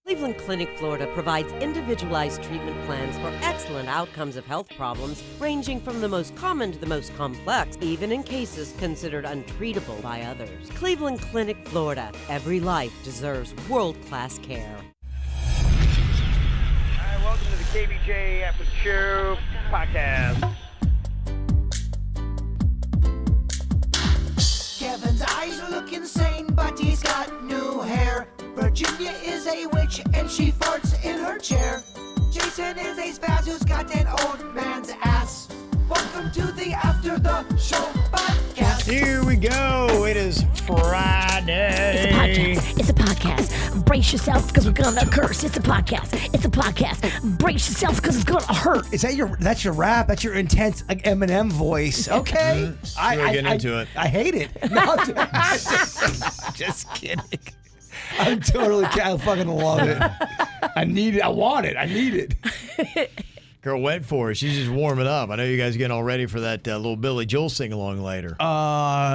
Cleveland Clinic, Florida provides individualized treatment plans for excellent outcomes of health problems ranging from the most common to the most complex, even in cases considered untreatable by others. Cleveland Clinic, Florida. Every life deserves world-class care. Hi, welcome to the KVJ ATS Podcast. Kevin's eyes look insane, but he's got new hair. Virginia is a witch and she farts in her chair. Jason is a spaz who's got an old man's ass. Welcome to the After the Show Podcast. Here we go. It is Friday. It's a podcast. Brace yourself because we're gonna curse. It's a podcast. It's a podcast. Brace yourself because it's gonna hurt. Is that that's your rap? That's your intense like, Eminem voice. Okay. We're getting into it. I hate it. No, just kidding. I fucking love it. I need it. I want it. I need it. Girl went for it. She's just warming up. I know you guys getting all ready for that little Billy Joel sing-along later.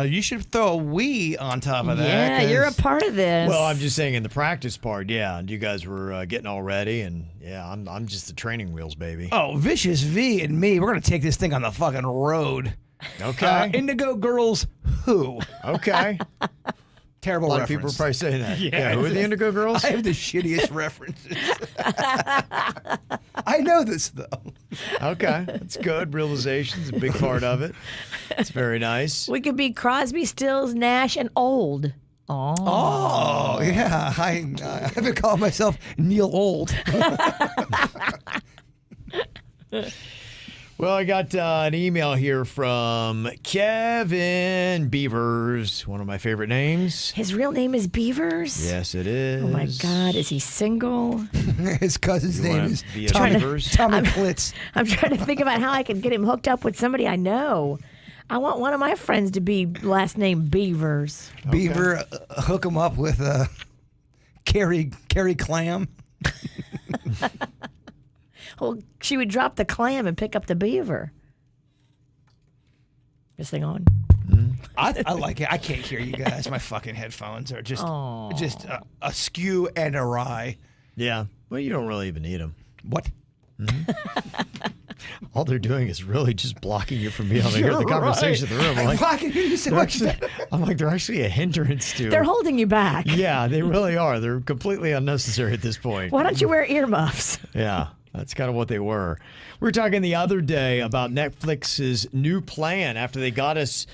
You should throw a "we" on top of that. Yeah, you're a part of this. Well, I'm just saying in the practice part, yeah. And you guys were getting all ready, and yeah, I'm just the training wheels, baby. Oh, Vicious V and me, we're gonna take this thing on the fucking road. Okay. Indigo Girls, who? Okay. Terrible A lot reference. of people are probably saying that. Yeah, who are the Indigo Girls? I have the shittiest references. I know this, though. Okay, that's good. Realization's a big part of it. It's very nice. we could be Crosby, Stills, Nash, and Old. Oh, yeah. I've been calling myself Neil Old. Well, I got an email here from Kevin Beavers, one of my favorite names. His real name is Beavers? Yes, it is. Oh, my God. Is he single? His cousin's You name wanna is be a Tommy Beavers? Klitz. I'm trying to think about how I can get him hooked up with somebody I know. I want one of my friends to be last name Beavers. Beaver, hook him up with Carrie Clam. Well, she would drop the clam and pick up the beaver. This thing on. I like it. I can't hear you guys. My fucking headphones are just askew and awry. Yeah. Well, you don't really even need them. What? All they're doing is really just blocking you from being able to hear the conversation in the room. I can hear you say what you said. I'm like, they're actually a hindrance to. They're holding you back. Yeah, they really are. They're completely unnecessary at this point. Why don't you wear earmuffs? Yeah, that's kind of what they were. We were talking the other day about Netflix's new plan after they got us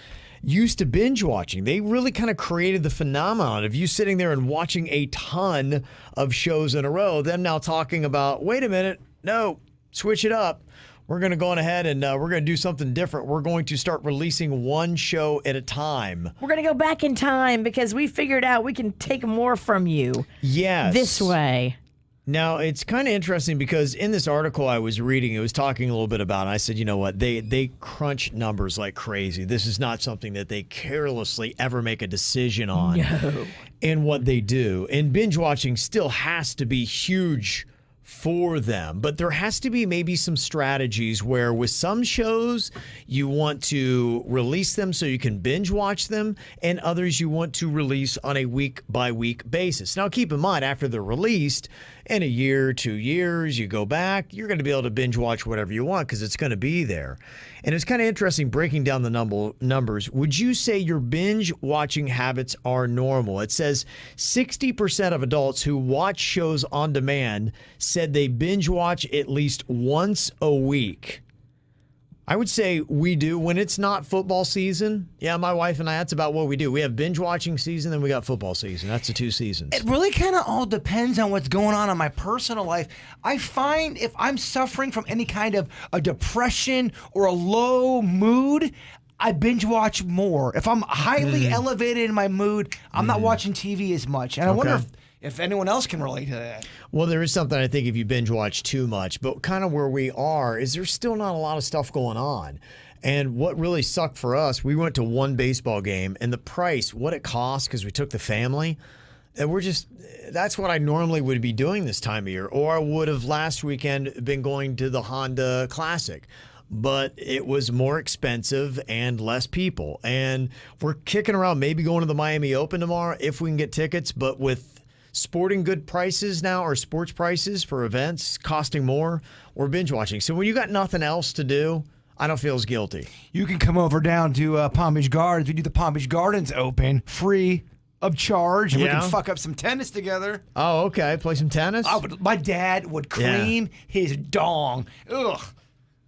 used to binge watching. They really kind of created the phenomenon of you sitting there and watching a ton of shows in a row. Them now talking about, wait a minute, no, switch it up. We're going to go on ahead and we're going to do something different. We're going to start releasing one show at a time. We're going to go back in time because we figured out we can take more from you. Yes. This way. Now, it's kind of interesting because in this article I was reading, it was talking a little bit about it. I said, you know what, they crunch numbers like crazy. This is not something that they carelessly ever make a decision on in what they do. And binge watching still has to be huge for them, but there has to be maybe some strategies where with some shows you want to release them so you can binge watch them, and others you want to release on a week by week basis. Now keep in mind, after they're released in a year, 2 years, you go back, you're going to be able to binge watch whatever you want because it's going to be there. And it's kind of interesting breaking down the numbers. Would you say your binge watching habits are normal? It says 60% of adults who watch shows on demand said they binge watch at least once a week. I would say we do when it's not football season. Yeah, my wife and I, that's about what we do. We have binge watching season, then we got football season. That's the 2 seasons. It really kind of all depends on what's going on in my personal life. I find if I'm suffering from any kind of a depression or a low mood, I binge watch more. If I'm highly elevated in my mood, I'm not watching TV as much. And I wonder if anyone else can relate to that. Well, there is something I think if you binge watch too much, but kind of where we are is there's still not a lot of stuff going on. And what really sucked for us, we went to one baseball game and the price, what it cost, because we took the family, and that's what I normally would be doing this time of year. Or I would have last weekend been going to the Honda Classic. But it was more expensive and less people. And we're kicking around maybe going to the Miami Open tomorrow if we can get tickets. But with sporting good prices now, or sports prices for events costing more, or binge watching. So when you got nothing else to do, I don't feel as guilty. You can come over down to Palm Beach Gardens. We do the Palm Beach Gardens open, free of charge, and we can fuck up some tennis together. Oh, okay. Play some tennis? My dad would cream his dong. Ugh.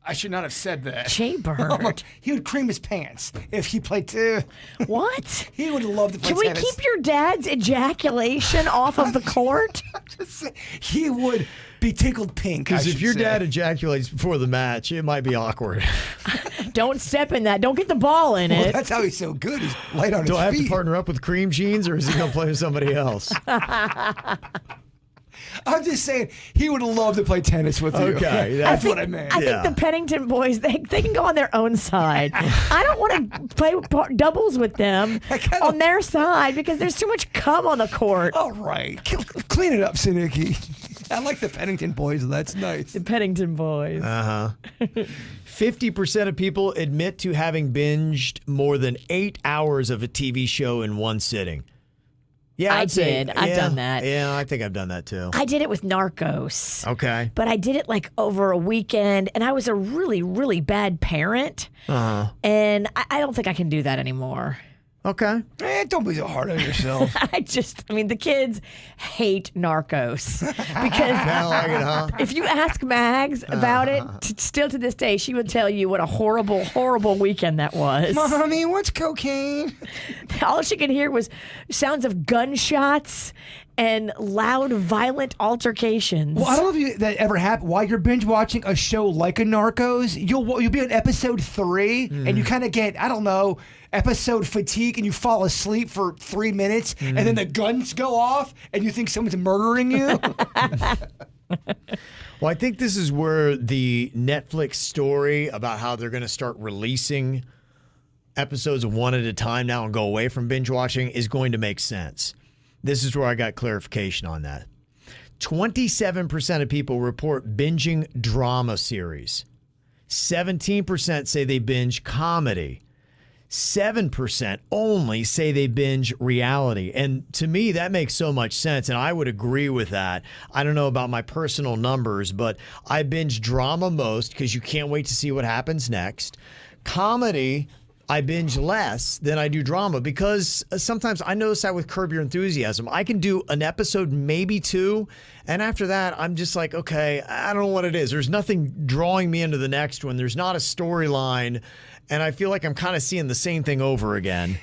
I should not have said that. Jaybird. He would cream his pants if he played What? He would love to play Can we tennis. keep your dad's ejaculation off of the court? He would be tickled pink. Because if your dad ejaculates before the match, it might be awkward. Don't step in that. Don't get the ball in it. That's how he's so good. He's light on his feet. Do I have to partner up with Cream Jeans, or is he going to play with somebody else? I'm just saying, he would love to play tennis with you. Okay, that's what I meant. I think the Pennington boys, they can go on their own side. I don't want to play doubles with them on their side because there's too much cum on the court. All right. Clean it up, Sinicki. I like the Pennington boys. That's nice. The Pennington boys. 50% of people admit to having binged more than 8 hours of a TV show in one sitting. Yeah, I've done that. Yeah, I think I've done that too. I did it with Narcos. Okay. But I did it like over a weekend, and I was a really, really bad parent. And I don't think I can do that anymore. Okay. Don't be so hard on yourself. I mean, the kids hate Narcos because if you ask Mags about it, still to this day, she would tell you what a horrible, horrible weekend that was. Mommy, what's cocaine? All she could hear was sounds of gunshots and loud, violent altercations. Well, I don't know if that ever happened. While you're binge watching a show like a Narcos, you'll be on episode 3, and you kind of get, I don't know, episode fatigue, and you fall asleep for 3 minutes, and then the guns go off, and you think someone's murdering you. Well, I think this is where the Netflix story about how they're going to start releasing episodes one at a time now and go away from binge watching is going to make sense. This is where I got clarification on that. 27% of people report binging drama series. 17% say they binge comedy. 7% only say they binge reality. And to me, that makes so much sense, and I would agree with that. I don't know about my personal numbers, but I binge drama most because you can't wait to see what happens next. Comedy, I binge less than I do drama because sometimes I notice that with Curb Your Enthusiasm. I can do an episode, maybe 2, and after that, I'm just like, okay, I don't know what it is. There's nothing drawing me into the next one. There's not a storyline, and I feel like I'm kind of seeing the same thing over again.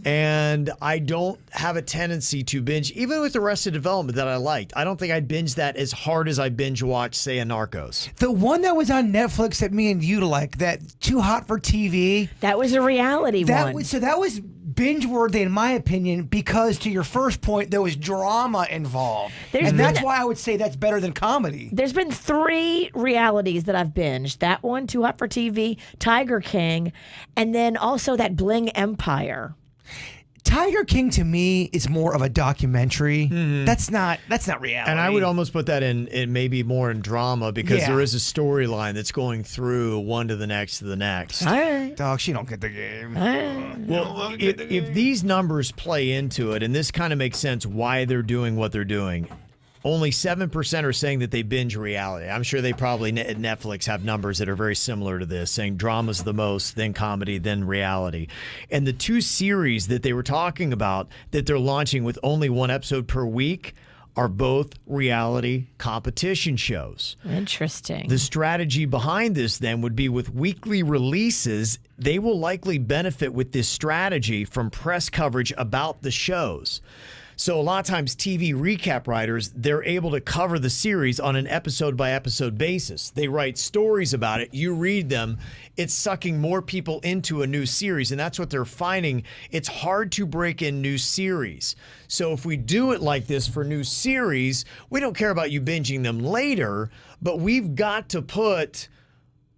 And I don't have a tendency to binge, even with Arrested Development that I liked. I don't think I'd binge that as hard as I binge watch, say, a Narcos. The one that was on Netflix that me and you like, that Too Hot for TV. That was a reality one. That was binge-worthy in my opinion because, to your first point, there was drama involved. That's why I would say that's better than comedy. There's been 3 realities that I've binged. That one, Too Hot for TV, Tiger King, and then also that Bling Empire. Tiger King to me is more of a documentary. That's not reality. And I would almost put that in maybe more in drama because there is a storyline that's going through one to the next to the next. All right. Dog, she don't get the game. Well, if these numbers play into it, and this kind of makes sense why they're doing what they're doing, only 7% are saying that they binge reality. I'm sure they probably at Netflix have numbers that are very similar to this, saying drama's the most, then comedy, then reality. And the 2 series that they were talking about that they're launching with only 1 episode per week are both reality competition shows. Interesting. The strategy behind this then would be with weekly releases, they will likely benefit with this strategy from press coverage about the shows. So a lot of times TV recap writers, they're able to cover the series on an episode-by-episode basis. They write stories about it. You read them. It's sucking more people into a new series, and that's what they're finding. It's hard to break in new series. So if we do it like this for new series, we don't care about you binging them later, but we've got to put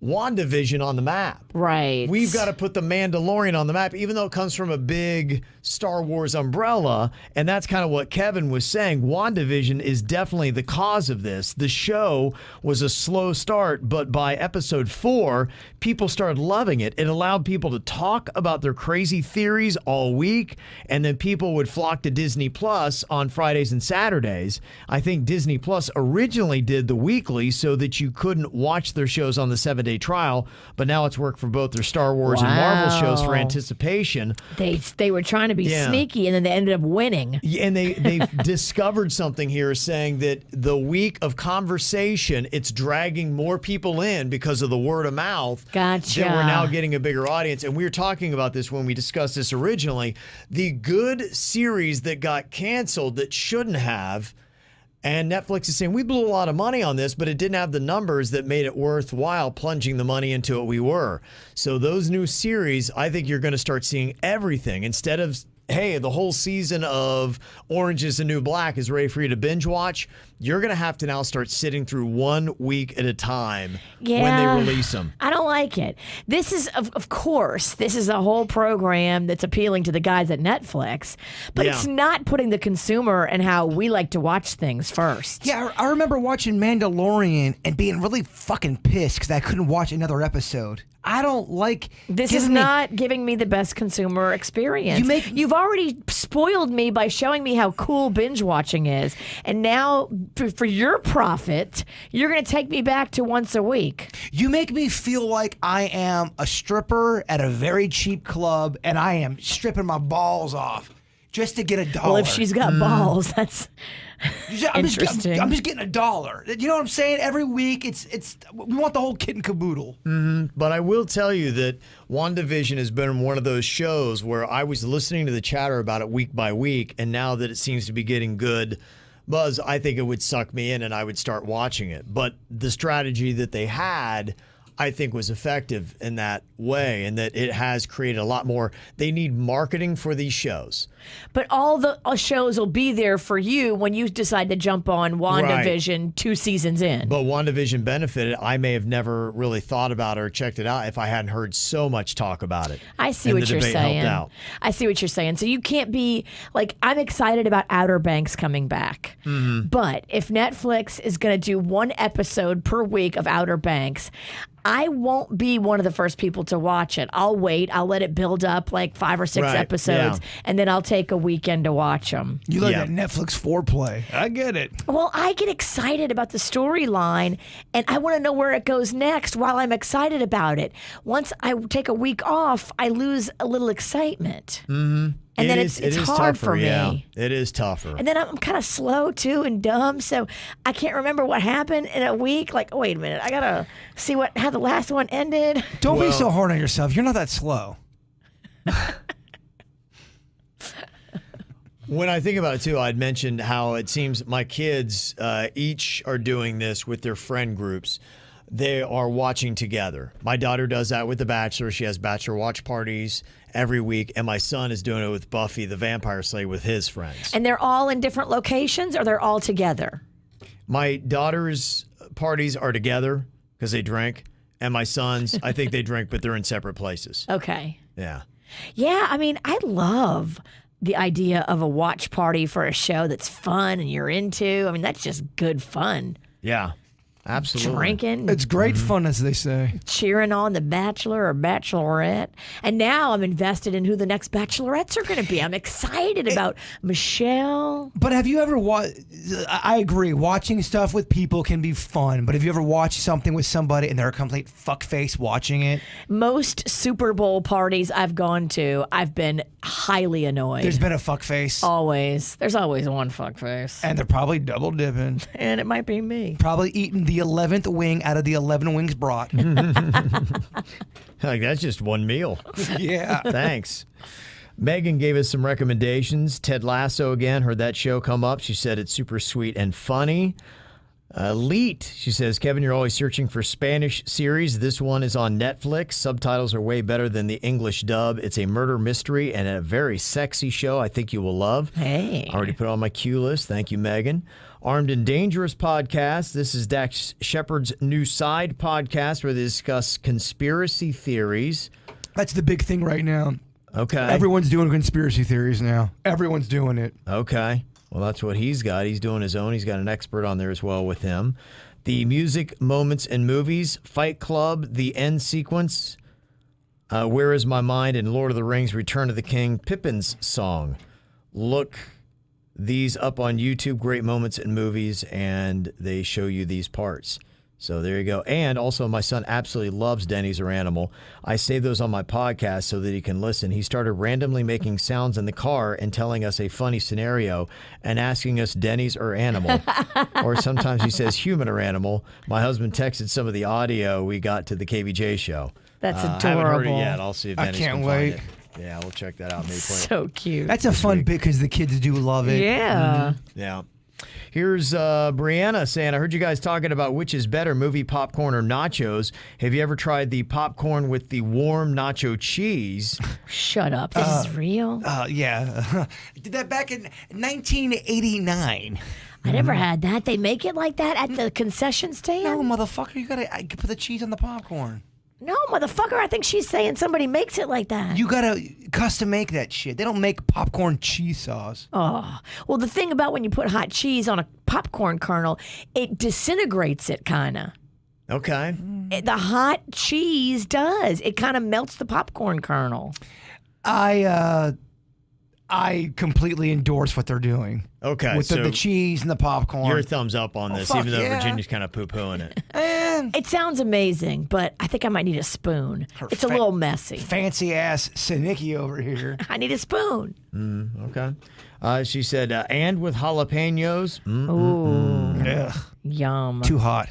WandaVision on the map. Right. We've got to put the Mandalorian on the map, even though it comes from a big Star Wars umbrella. And that's kind of what Kevin was saying. WandaVision is definitely the cause of this. The show was a slow start, but by episode 4, people started loving it. It allowed people to talk about their crazy theories all week, and then people would flock to Disney Plus on Fridays and Saturdays. I think Disney Plus originally did the weekly so that you couldn't watch their shows on the 7-day trial, but now it's worked for both their Star Wars and Marvel shows for anticipation. They were trying to be sneaky, and then they ended up winning. And they've discovered something here, saying that the week of conversation, it's dragging more people in because of the word of mouth. Gotcha. That we're now getting a bigger audience. And we were talking about this when we discussed this originally. The good series that got canceled that shouldn't have. And Netflix is saying, we blew a lot of money on this, but it didn't have the numbers that made it worthwhile plunging the money into it we were. So those new series, I think you're going to start seeing everything. Instead of, hey, the whole season of Orange is the New Black is ready for you to binge watch, you're going to have to now start sitting through 1 week at a time when they release them. I don't like it. This is, of course, this is a whole program that's appealing to the guys at Netflix, but it's not putting the consumer and how we like to watch things first. Yeah, I remember watching Mandalorian and being really fucking pissed because I couldn't watch another episode. I don't like this. Is not giving me the best consumer experience. You've already spoiled me by showing me how cool binge watching is, and now for your profit, you're going to take me back to once a week. You make me feel like I am a stripper at a very cheap club, and I am stripping my balls off just to get $1. Well, if she's got balls, that's interesting. I'm just getting $1. You know what I'm saying? Every week, we want the whole kit and caboodle. But I will tell you that WandaVision has been one of those shows where I was listening to the chatter about it week by week, and now that it seems to be getting good buzz, I think it would suck me in and I would start watching it. But the strategy that they had, I think, was effective in that way, and that it has created a lot more. They need marketing for these shows. But all the shows will be there for you when you decide to jump on WandaVision 2 seasons in. But WandaVision benefited. I may have never really thought about it or checked it out if I hadn't heard so much talk about it. I see what you're saying. I see what you're saying. So you can't be like, I'm excited about Outer Banks coming back. But if Netflix is going to do 1 episode per week of Outer Banks, I won't be one of the first people to watch it. I'll wait. I'll let it build up like 5 or 6 episodes, and then I'll take a weekend to watch them. You like that Netflix foreplay. I get it. Well, I get excited about the storyline, and I want to know where it goes next while I'm excited about it. Once I take a week off, I lose a little excitement. And then it's hard for me. Yeah, it is tougher. And then I'm kind of slow, too, and dumb, so I can't remember what happened in a week. Like, oh, wait a minute, I got to see how the last one ended. Don't be so hard on yourself. You're not that slow. When I think about it, too, I'd mentioned how it seems my kids each are doing this with their friend groups. They are watching together. My daughter does that with The Bachelor. She has Bachelor watch parties every week, and my son is doing it with Buffy the Vampire Slayer with his friends. And they're all in different locations, or they're all together? My daughter's parties are together because they drink, and my son's, I think they drink, but they're in separate places. Okay. Yeah. Yeah, I mean, I love the idea of a watch party for a show that's fun and you're into. I mean, that's just good fun. Yeah. Absolutely. Drinking. It's great fun, as they say. Cheering on the Bachelor or Bachelorette. And now I'm invested in who the next Bachelorettes are going to be. I'm excited about Michelle. But have you ever watched... I agree. Watching stuff with people can be fun. But have you ever watched something with somebody and they're a complete fuckface watching it? Most Super Bowl parties I've gone to, I've been highly annoyed. There's been a fuckface. Always. There's always one fuckface. And they're probably double dipping. And it might be me. Probably eating the 11th wing out of the 11 wings brought. Like, that's just one meal. Yeah. Thanks. Megan gave us some recommendations. Ted Lasso again. Heard that show come up. She said it's super sweet and funny. Leet, she says, Kevin, you're always searching for Spanish series. This one is on Netflix. Subtitles are way better than the English dub. It's a murder mystery and a very sexy show I think you will love. Hey. Already put it on my queue list. Thank you, Megan. Armed and Dangerous podcast. This is Dax Shepard's New Side podcast where they discuss conspiracy theories. That's the big thing right now. Okay. Everyone's doing conspiracy theories now. Everyone's doing it. Okay. Well, that's what he's got. He's doing his own. He's got an expert on there as well with him. The music, moments, and movies. Fight Club, the end sequence. Where Is My Mind? And Lord of the Rings, Return of the King, Pippin's song. Look these up on YouTube. Great moments and movies, and they show you these parts. So there you go. And also, my son absolutely loves Denny's or Animal. I save those on my podcast so that he can listen. He started randomly making sounds in the car and telling us a funny scenario and asking us Denny's or Animal. Or sometimes he says human or animal. My husband texted some of the audio we got to the KVJ show. That's adorable. I haven't heard it yet. I'll see if Denny's can wait. find it. Yeah, we'll check that out. Maybe play it. So cute. That's a fun bit because the kids do love it. Yeah. Yeah. Here's Brianna saying, I heard you guys talking about which is better, movie popcorn or nachos. Have you ever tried the popcorn with the warm nacho cheese? Shut up. This is real? Yeah. Did that back in 1989. I never had that. They make it like that at the concession stand? No, motherfucker, you gotta put the cheese on the popcorn. No, motherfucker. I think she's saying somebody makes it like that. You gotta custom make that shit. They don't make popcorn cheese sauce. Oh, well, the thing about when you put hot cheese on a popcorn kernel, it disintegrates it kind of. Okay. The hot cheese does. It kind of melts the popcorn kernel. I completely endorse what they're doing. Okay. With so the cheese and the popcorn. your thumbs up on this, fuck even though yeah. Virginia's kind of poo-pooing it. It sounds amazing, but I think I might need a spoon. It's a little messy. Fancy ass Sinicki over here. I need a spoon. Okay. She said, and with jalapenos. Ooh, Ugh, yum. too hot.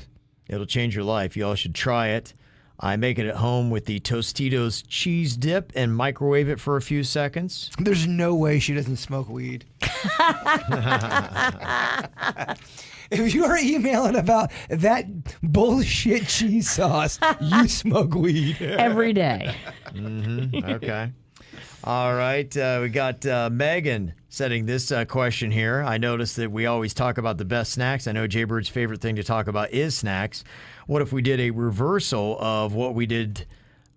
It'll change your life. You all should try it. I make it at home with the Tostitos cheese dip and microwave it for a few seconds. There's no way she doesn't smoke weed. If you are emailing about that bullshit cheese sauce, you smoke weed. Every day. Okay. All right. We got Megan setting this question here. I noticed that we always talk about the best snacks. I know Jay Bird's favorite thing to talk about is snacks. What if we did a reversal of what we did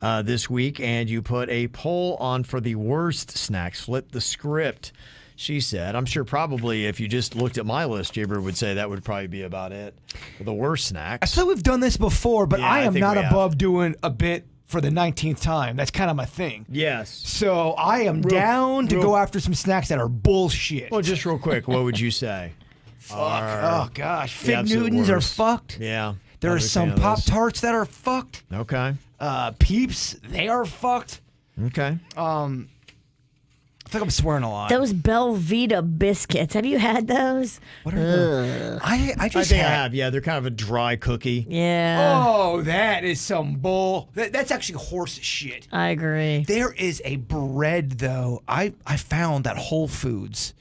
this week and you put a poll on for the worst snacks? Flip the script, she said. I'm sure probably if you just looked at my list, Jay Bird would say that would probably be about it for the worst snacks. I feel we've done this before, but Yeah, I I am think not we have. above doing a bit for the 19th time. That's kind of my thing. Yes. So I am down to go after some snacks that are bullshit. Well, just real quick, what would you say? Fuck. Oh, gosh. Fig absolute Newtons are worst. fucked. Yeah. There are Not a big some fan of those. Pop-Tarts that are fucked. Okay. Peeps, they are fucked. Okay. I think I'm swearing a lot. Those Belvita biscuits. Have you had those? What are those? I I just think I had. have. Yeah, they're kind of a dry cookie. Yeah. Oh, that is some bull. That's actually horse shit. I agree. There is a bread though. I found at Whole Foods,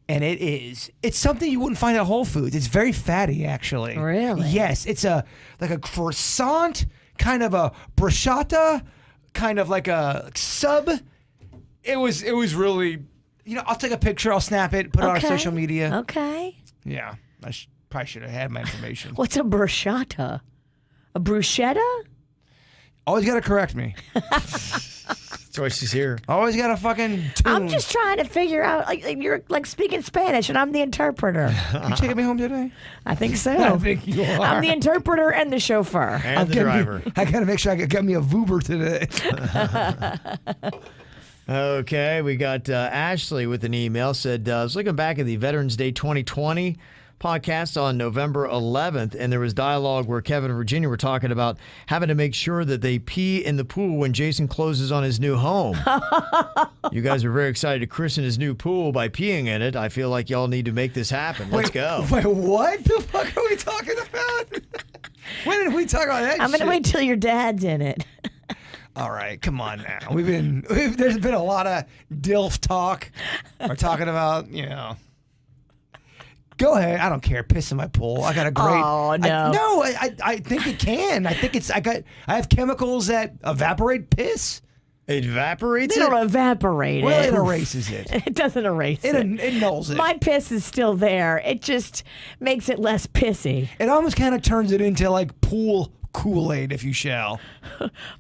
and it's something you wouldn't find at Whole Foods. It's very fatty, actually. Really? Yes. It's like a croissant, kind of a bruschetta, kind of like a sub. It was really. I'll take a picture. I'll snap it. Put it on our social media. Okay. Yeah, I probably should have had my information. What's a bruschetta? A bruschetta? Always got to correct me. That's why she's here. Always got to fucking tune. I'm just trying to figure out. Like you're like speaking Spanish, and I'm the interpreter. You taking me home today? I think so. I think you are. I'm the interpreter and the chauffeur. And the driver. I got to make sure I get me a Vuber today. Okay, we got Ashley with an email. Said, I was looking back at the Veterans Day 2020 podcast on November 11th, and there was dialogue where Kevin and Virginia were talking about having to make sure that they pee in the pool when Jason closes on his new home. You guys are very excited to christen his new pool by peeing in it. I feel like y'all need to make this happen. Let's go. Wait, what the fuck are we talking about? When did we talk about that I'm shit? gonna wait till your dad's in it. All right, come on now. There's been a lot of DILF talk. We're talking about, Go ahead. I don't care. Piss in my pool. I got a great. Oh no. I think it can. I think it's. I have chemicals that evaporate piss. It evaporates They it? don't evaporate Well, it. it erases it. It doesn't erase It it. nulls it. My piss is still there. It just makes it less pissy. It almost kind of turns it into like pool Kool-Aid, if you shall.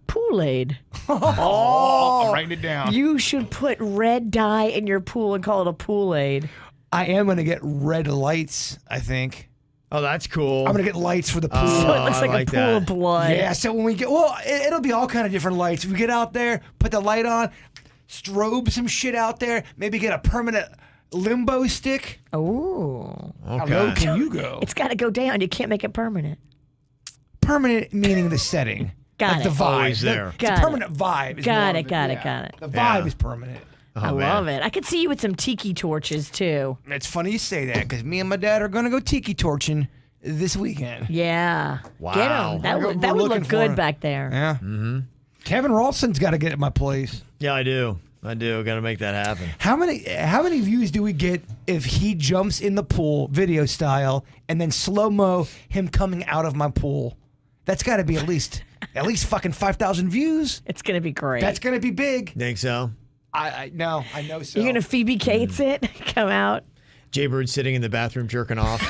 Kool-Aid. I'm writing it down. You should put red dye in your pool and call it a Pool-Aid. I am going to get red lights, I think. Oh, that's cool. I'm going to get lights for the pool. So it looks I like like a pool that. of blood. Yeah, so when we get, it'll be all kind of different lights. We get out there, put the light on, strobe some shit out there, maybe get a permanent limbo stick. Oh. How low can you go? It's got to go down. You can't make it permanent. Permanent meaning the setting. Got like it. the vibe. Always there. It's Got a it. permanent vibe. is Got more it, of got it, yeah. got it. The vibe Yeah. is permanent. I love it. I could see you with some tiki torches, too. It's funny you say that because me and my dad are going to go tiki torching this weekend. Yeah. Wow. Get them. That We're would, that would looking look for good 'em. back there. Yeah. Mm-hmm. Kevin Ralston's got to get at my place. Yeah, I do. Got to make that happen. How many views do we get if he jumps in the pool, video style, and then slow-mo him coming out of my pool? That's got to be at least fucking 5,000 views. It's going to be great. That's going to be big. Think so? I know so. You're going to Phoebe Cates it? Come out. Jaybird sitting in the bathroom jerking off.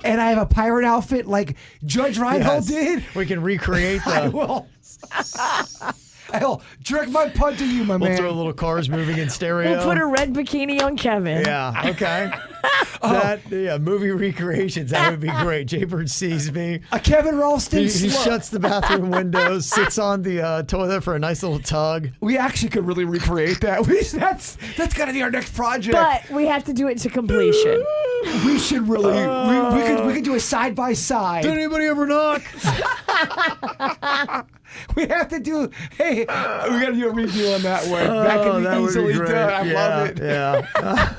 And I have a pirate outfit like Judge Reinhold did. We can recreate I the. will. I'll jerk my punt to you, my We'll man. throw little cars moving in stereo. We'll put a red bikini on Kevin. Yeah. Okay. Movie recreations. That would be great. Jaybird sees me. A Kevin Ralston He slut. shuts the bathroom windows, sits on the toilet for a nice little tug. We actually could really recreate that. That's got to be our next project. But we have to do it to completion. We should really. We could do a side by side. Did anybody ever knock? We have to do. Hey, we got to do a review on that one. That can be that would easily great. done. I love it. Yeah.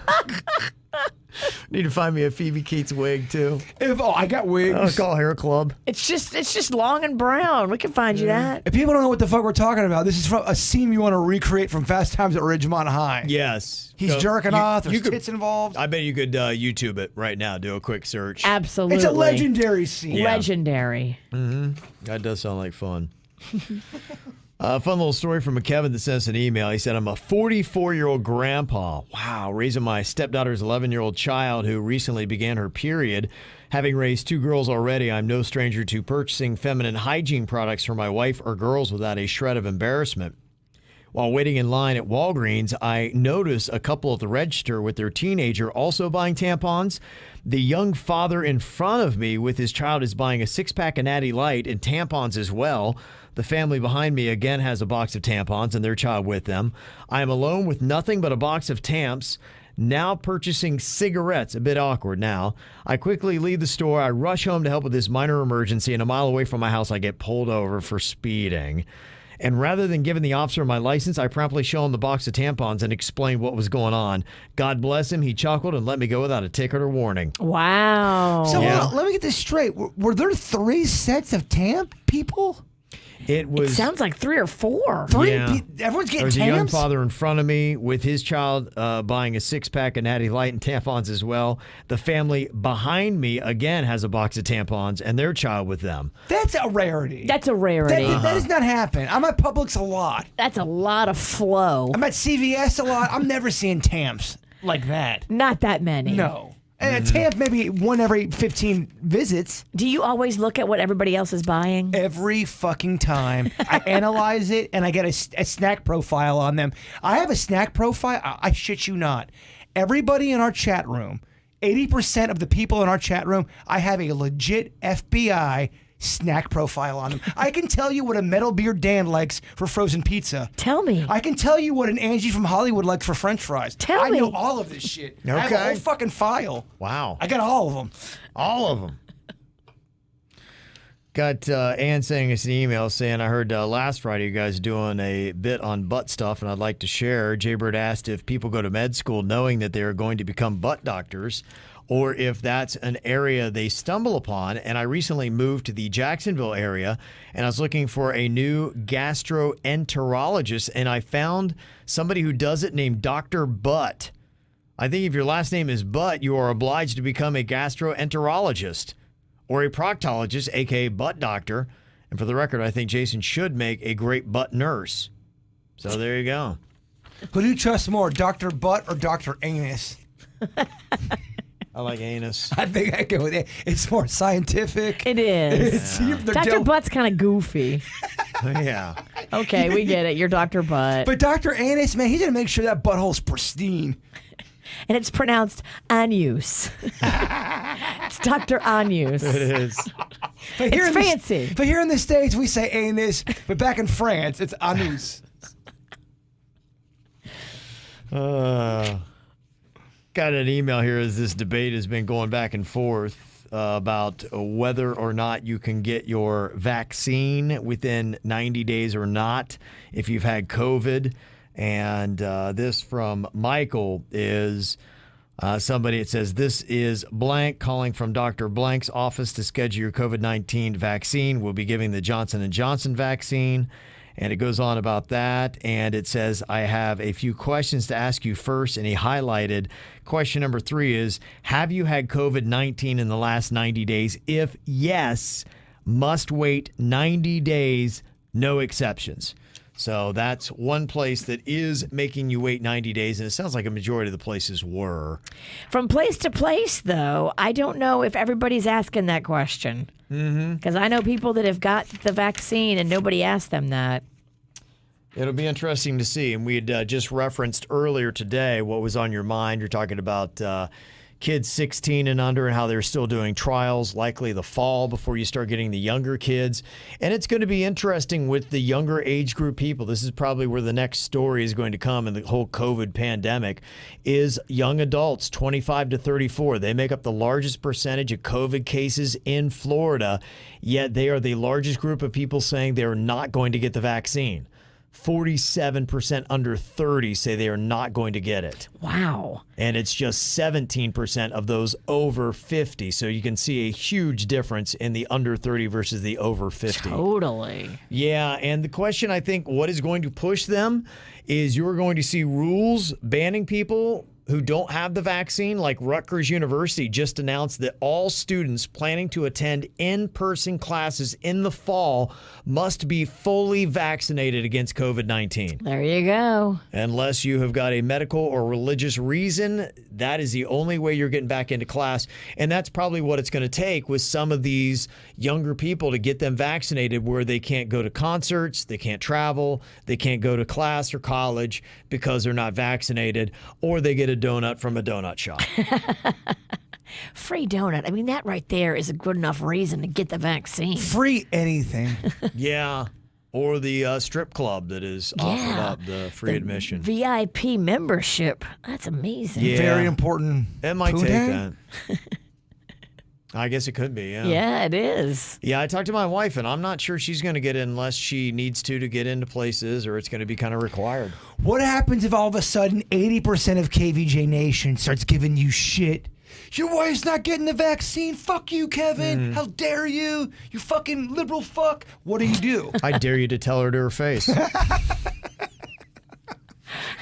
Need to find me a Phoebe Cates wig too. I got wigs. I'll call Hair Club. It's just long and brown. We can find you that. If people don't know what the fuck we're talking about, this is from a scene you want to recreate from Fast Times at Ridgemont High. Yes. He's jerking off. There's could- tits involved. I bet you could YouTube it right now. Do a quick search. Absolutely. It's a legendary scene. Yeah. Legendary. That does sound like fun. Fun little story from a Kevin that sent us an email. He said, I'm a 44-year-old grandpa. Wow, raising my stepdaughter's 11-year-old child who recently began her period. Having raised 2 girls already, I'm no stranger to purchasing feminine hygiene products for my wife or girls without a shred of embarrassment. While waiting in line at Walgreens, I noticed a couple at the register with their teenager also buying tampons. The young father in front of me with his child is buying a 6-pack of Natty Light and tampons as well. The family behind me again has a box of tampons and their child with them. I am alone with nothing but a box of Tamps. Now purchasing cigarettes, a bit awkward now. I quickly leave the store. I rush home to help with this minor emergency, and a mile away from my house, I get pulled over for speeding. And rather than giving the officer my license, I promptly show him the box of tampons and explain what was going on. God bless him. He chuckled and let me go without a ticket or warning. Wow. So Yeah. hold on, let me get this straight. Were there 3 sets of Tamp people? It was. Sounds like 3 or 4. Yeah. Everyone's There getting was a young Tamps? father in front of me with his child buying a 6-pack of Natty Light and tampons as well. The family behind me, again, has a box of tampons and their child with them. That's a rarity. That's a rarity. That does not happen. I'm at Publix a lot. That's a lot of flow. I'm at CVS a lot. I'm never seeing Tamps like that. Not that many. No. And a Tamp maybe one every 15 visits. Do you always look at what everybody else is buying? Every fucking time. I analyze it and I get a snack profile on them. I have a snack profile. I shit you not. Everybody in our chat room, 80% of the people in our chat room, I have a legit FBI snack profile on them. I can tell you what a Metal Beard Dan likes for frozen pizza. Tell me. I can tell you what an Angie from Hollywood likes for French fries. Tell I know me. all of this shit. I have a Okay. whole fucking file. Wow. I got all of them. All of them. Got Ann sending us an email saying, I heard last Friday you guys doing a bit on butt stuff and I'd like to share. Jaybird asked if people go to med school knowing that they are going to become butt doctors or if that's an area they stumble upon. And I recently moved to the Jacksonville area and I was looking for a new gastroenterologist and I found somebody who does it named Dr. Butt. I think if your last name is Butt, you are obliged to become a gastroenterologist or a proctologist, aka butt doctor. And for the record, I think Jason should make a great butt nurse. So there you go. Who do you trust more, Dr. Butt or Dr. Anus? I like anus. I think I go with it. It's more scientific. It is. Dr. Butt's kind of goofy. Yeah. Okay, we get it. You're Dr. Butt. But Dr. Anus, man, he's going to make sure that butthole's pristine. And it's pronounced anus. It's Dr. Anus. It is. It's fancy. But here in the States, we say anus. But back in France, it's anus. Got an email here as this debate has been going back and forth about whether or not you can get your vaccine within 90 days or not if you've had COVID. And this from Michael is somebody, it says, this is blank calling from Dr. Blank's office to schedule your COVID-19 vaccine. We'll be giving the Johnson & Johnson vaccine. And it goes on about that. And it says, I have a few questions to ask you first. And he highlighted question number 3 is, have you had COVID-19 in the last 90 days? If yes, must wait 90 days, no exceptions. So that's one place that is making you wait 90 days. And it sounds like a majority of the places were. From place to place, though, I don't know if everybody's asking that question. Because I know people that have got the vaccine and nobody asked them that. It'll be interesting to see. And we had just referenced earlier today what was on your mind. You're talking about kids 16 and under and how they're still doing trials, likely the fall before you start getting the younger kids. And it's going to be interesting with the younger age group people. This is probably where the next story is going to come in the whole COVID pandemic, is young adults 25 to 34. They make up the largest percentage of COVID cases in Florida, yet they are the largest group of people saying they're not going to get the vaccine. 47% under 30 say they are not going to get it. Wow. And it's just 17% of those over 50. So you can see a huge difference in the under 30 versus the over 50. Totally. Yeah, and the question, I think, what is going to push them is you're going to see rules banning people who don't have the vaccine. Like Rutgers University just announced that all students planning to attend in-person classes in the fall must be fully vaccinated against COVID-19. There you go. Unless you have got a medical or religious reason, that is the only way you're getting back into class. And that's probably what it's going to take with some of these younger people to get them vaccinated, where they can't go to concerts, they can't travel, they can't go to class or college because they're not vaccinated, or they get a donut from a donut shop. Free donut. I mean, that right there is a good enough reason to get the vaccine. Free anything. Yeah. Or the strip club that is offering up the free admission. VIP membership. That's amazing. Yeah. Very important. It might food take hang? that. I guess it could be, yeah. Yeah, it is. Yeah, I talked to my wife, and I'm not sure she's going to get it unless she needs to get into places, or it's going to be kind of required. What happens if all of a sudden 80% of KVJ Nation starts giving you shit? Your wife's not getting the vaccine. Fuck you, Kevin. How dare you? You fucking liberal fuck. What do? I dare you to tell her to her face.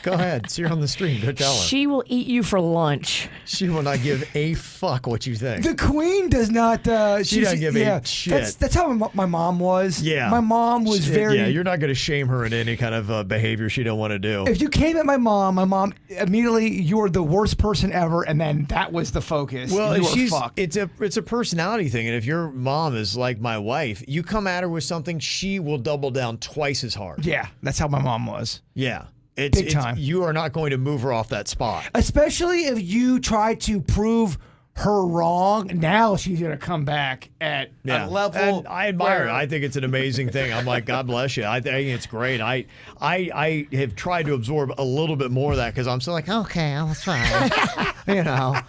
Go ahead. See her on the stream. Go tell her. She will eat you for lunch. She will not give a fuck what you think. The queen does not. She doesn't give a shit. That's how my mom was. Yeah. My mom was very. Yeah, you're not going to shame her in any kind of behavior she don't want to do. If you came at my mom immediately, you're the worst person ever, and then that was the focus. Well, you were fucked. it's a personality thing, and if your mom is like my wife, you come at her with something, she will double down twice as hard. Yeah, that's how my mom was. Yeah. Big time. You are not going to move her off that spot. Especially if you try to prove her wrong. Now she's going to come back at a level. And I admire it. I think it's an amazing thing. I'm like, God bless you. I think it's great. I have tried to absorb a little bit more of that because I'm still like, okay, I'll try. You know.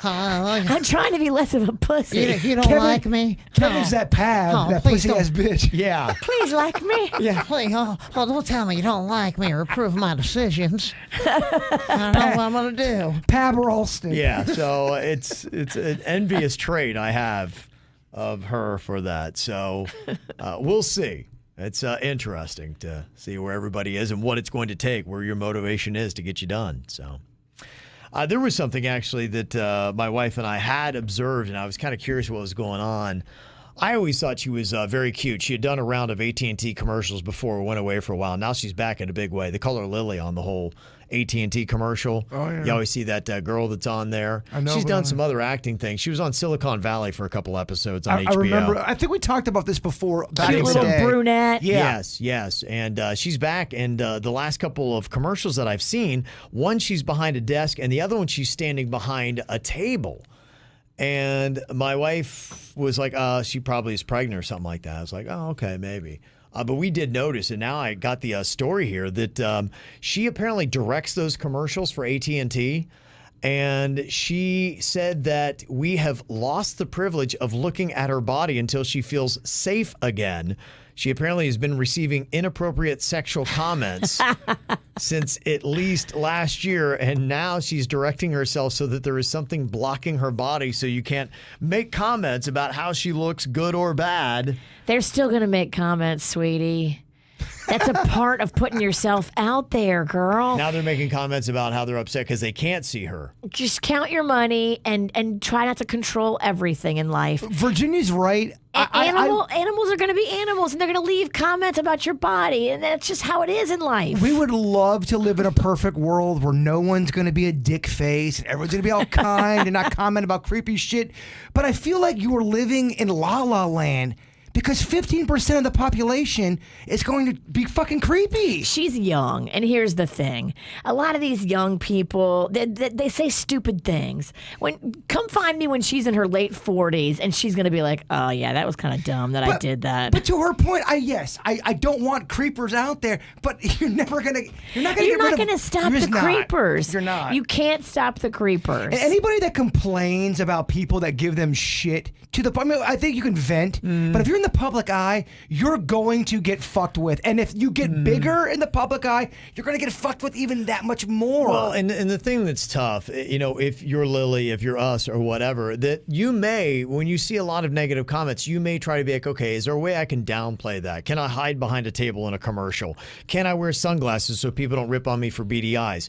I'm trying to be less of a pussy. You don't like me? Kevin's that pab, that pussy-ass bitch. Yeah. Please like me. Yeah. Please, don't tell me you don't like me or approve my decisions. I don't know what I'm going to do. Pab Ralston. Yeah. So it's an envious trait I have of her for that. So we'll see. It's interesting to see where everybody is and what it's going to take, where your motivation is to get you done. So. There was something actually that my wife and I had observed, and I was kind of curious what was going on. I always thought she was very cute. She had done a round of AT&T commercials before, went away for a while. Now she's back in a big way. They call her Lily on the whole AT&T commercial. Oh, yeah. You always see that girl that's on there. I know, she's done some other acting things. She was on Silicon Valley for a couple episodes on HBO. I remember. I think we talked about this before. Cute little brunette. Yeah. Yes. And she's back. And the last couple of commercials that I've seen, one she's behind a desk, and the other one she's standing behind a table. And my wife was like, she probably is pregnant or something like that. I was like, oh, okay, maybe. But we did notice, and now I got the story here, that she apparently directs those commercials for AT&T. And she said that we have lost the privilege of looking at her body until she feels safe again. She apparently has been receiving inappropriate sexual comments since at least last year, and now she's directing herself so that there is something blocking her body so you can't make comments about how she looks, good or bad. They're still going to make comments, sweetie. That's a part of putting yourself out there, girl. Now they're making comments about how they're upset because they can't see her. Just count your money and try not to control everything in life. Virginia's right. Animals are going to be animals, and they're going to leave comments about your body, and that's just how it is in life. We would love to live in a perfect world where no one's going to be a dick face and everyone's going to be all kind and not comment about creepy shit. But I feel like you are living in La La Land. Because 15% of the population is going to be fucking creepy. She's young, and here's the thing. A lot of these young people, they say stupid things. Come find me when she's in her late 40s, and she's going to be like, oh, yeah, that was kind of dumb that I did that. But to her point, I don't want creepers out there, but you're not going to stop the creepers. You're not. You can't stop the creepers. And anybody that complains about people that give them shit to the point, I think you can vent, but if you're in the public eye, you're going to get fucked with. And if you get bigger in the public eye, you're going to get fucked with even that much more. Well, and the thing that's tough, if you're Lily, if you're us or whatever, that you may, when you see a lot of negative comments, you may try to be like, okay, is there a way I can downplay that? Can I hide behind a table in a commercial? Can I wear sunglasses so people don't rip on me for beady eyes?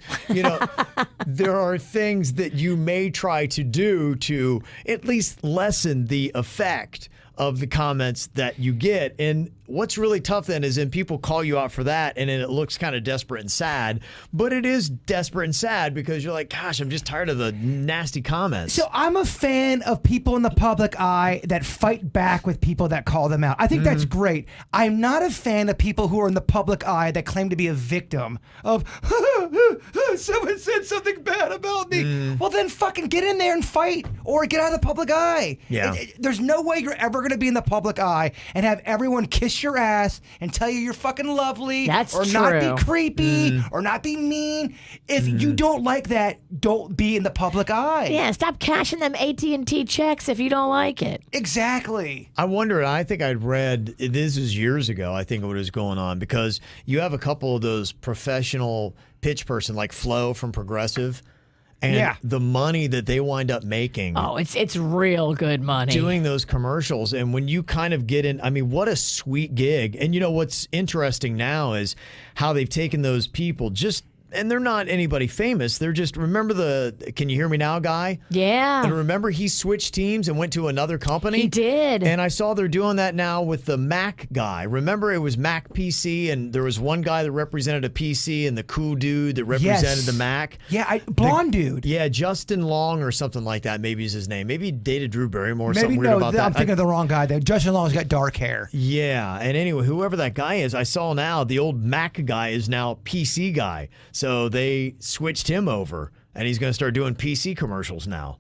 There are things that you may try to do to at least lessen the effect of the comments that you get. And what's really tough then is when people call you out for that, and then it looks kind of desperate and sad, but it is desperate and sad because you're like, gosh, I'm just tired of the nasty comments. So I'm a fan of people in the public eye that fight back with people that call them out. I think that's great. I'm not a fan of people who are in the public eye that claim to be a victim of, someone said something bad about me. Well, then fucking get in there and fight or get out of the public eye. Yeah. There's no way you're ever going to be in the public eye and have everyone kiss your ass and tell you you're fucking lovely. That's or true. Not be creepy or not be mean. If you don't like that, don't be in the public eye. Yeah, stop cashing them AT&T checks if you don't like it. Exactly. I wonder, I think I'd read, this is years ago, I think what was going on, because you have a couple of those professional pitch person like Flo from Progressive. And the money that they wind up making. Oh, it's real good money. Doing those commercials. And when you kind of get in, I mean, what a sweet gig. And what's interesting now is how they've taken those people and they're not anybody famous. They're just, remember the Can You Hear Me Now guy? Yeah. And remember he switched teams and went to another company? He did. And I saw they're doing that now with the Mac guy. Remember it was Mac PC and there was one guy that represented a PC and the cool dude that represented the Mac. Yeah, blonde dude. Yeah, Justin Long or something like that maybe is his name. Maybe he dated Drew Barrymore or something weird about that. I'm thinking of the wrong guy there. Justin Long's got dark hair. Yeah, and anyway, whoever that guy is, I saw now the old Mac guy is now PC guy. So they switched him over, and he's going to start doing PC commercials now.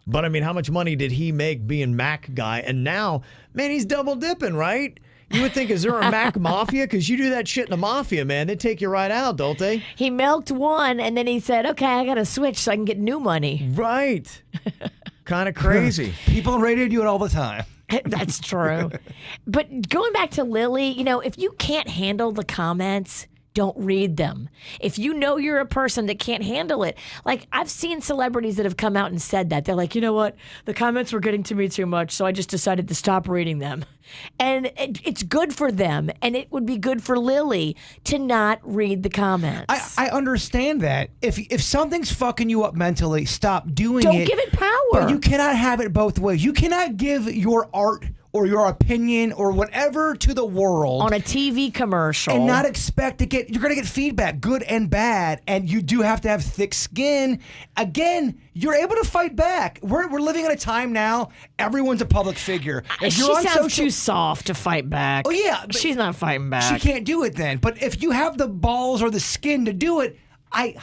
But, I mean, how much money did he make being Mac guy? And now, man, he's double dipping, right? You would think, is there a Mac mafia? Because you do that shit in the mafia, man. They take you right out, don't they? He milked one, and then he said, okay, I got to switch so I can get new money. Right. Kind of crazy. People on radio do it all the time. That's true. But going back to Lily, if you can't handle the comments, don't read them. If you know you're a person that can't handle it, like I've seen celebrities that have come out and said that. They're like, you know what? The comments were getting to me too much, so I just decided to stop reading them. And it's good for them, and it would be good for Lily to not read the comments. I understand that. If something's fucking you up mentally, stop doing Don't it. give it power. But you cannot have it both ways. You cannot give your art or your opinion or whatever to the world on a TV commercial and not expect to get, you're going to get feedback, good and bad, and you do have to have thick skin. Again, you're able to fight back. We're living in a time now, everyone's a public figure. If she you're on sounds too soft to fight back. Oh yeah, but she's not fighting back. she can't do it then. But if you have the balls or the skin to do it, I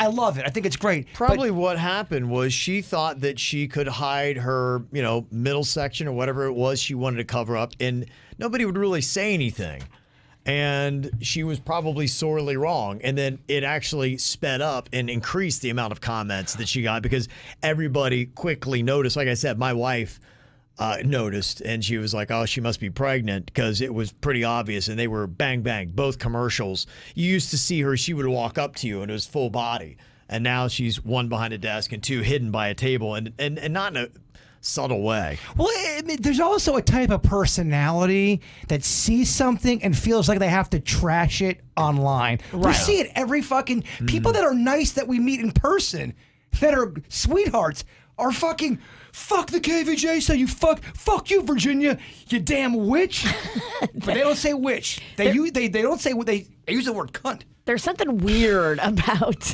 love it. I think it's great. Probably what happened was she thought that she could hide her, middle section or whatever it was she wanted to cover up, and nobody would really say anything. And she was probably sorely wrong. And then it actually sped up and increased the amount of comments that she got because everybody quickly noticed. Like I said, my wife noticed, and she was like, oh, she must be pregnant, because it was pretty obvious, and they were bang, bang, both commercials. You used to see her, she would walk up to you, and it was full body. And now she's one behind a desk and two hidden by a table, and not in a subtle way. Well, I mean, there's also a type of personality that sees something and feels like they have to trash it online. Right. We see it every fucking... People that are nice that we meet in person, that are sweethearts, are fucking... Fuck the KVJ, so you fuck you, Virginia, you damn witch. But they don't say witch. They don't say what they use the word cunt. There's something weird about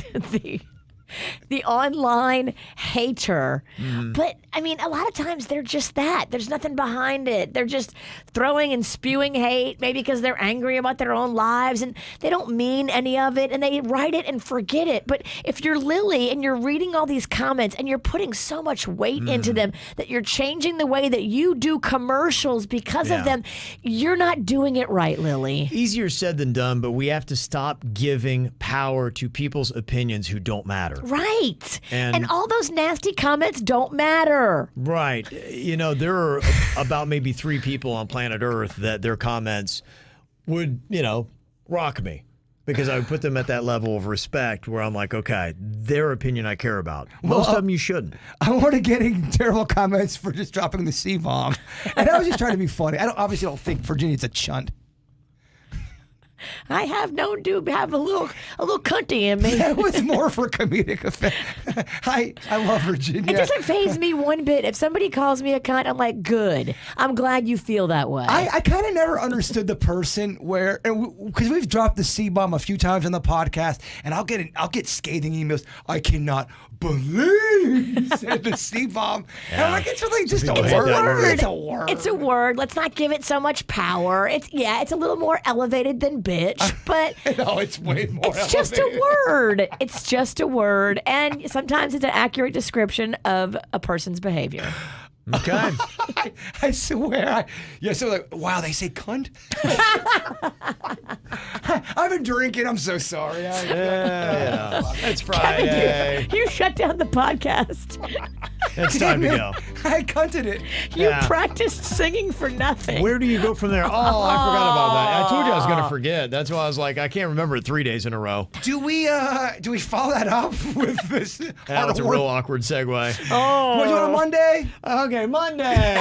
the online hater. But I mean, a lot of times they're just that. There's nothing behind it. They're just throwing and spewing hate, maybe because they're angry about their own lives and they don't mean any of it and they write it and forget it. But if you're Lily and you're reading all these comments and you're putting so much weight into them that you're changing the way that you do commercials because of them, you're not doing it right, Lily. Easier said than done, but we have to stop giving power to people's opinions who don't matter. Right. And all those nasty comments don't matter. Right. There are about maybe 3 people on planet Earth that their comments would, rock me. Because I would put them at that level of respect where I'm like, okay, their opinion I care about. Most of them you shouldn't. I wanted getting terrible comments for just dropping the C-bomb. And I was just trying to be funny. I obviously don't think Virginia's a chunt. I have known to have a little cunty in me. That was more for comedic effect. I love Virginia. It doesn't faze me one bit. If somebody calls me a cunt, I'm like, good. I'm glad you feel that way. I kind of never understood the person where, because we've dropped the C-bomb a few times on the podcast, and I'll get scathing emails. I cannot believe you said the C-bomb. And I'm like, it's really just a word. It's a word. It's a word. Let's not give it so much power. It's a little more elevated than bitch, but no, it's way more. It's just a word. It's just a word, and sometimes it's an accurate description of a person's behavior. Okay. I swear. So like, wow, they say cunt? I've been drinking. I'm so sorry. It's Friday. You shut down the podcast. It's time to go. I cunted it. You practiced singing for nothing. Where do you go from there? Oh, I forgot about that. I told you I was going to forget. That's why I was like, I can't remember it 3 days in a row. Do we follow that up with this? That's a real awkward segue. Oh. What, you on a Monday? Okay, Monday.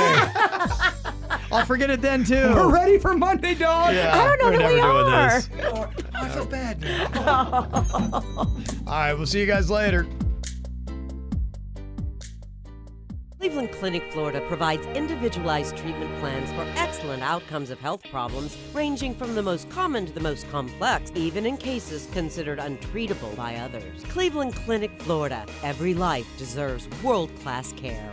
I'll forget it then, too. We're ready for Monday, dog. Yeah, I don't know we're that never we doing are. this. Oh, I feel bad now. All right, we'll see you guys later. Cleveland Clinic, Florida provides individualized treatment plans for excellent outcomes of health problems ranging from the most common to the most complex, even in cases considered untreatable by others. Cleveland Clinic, Florida. Every life deserves world-class care.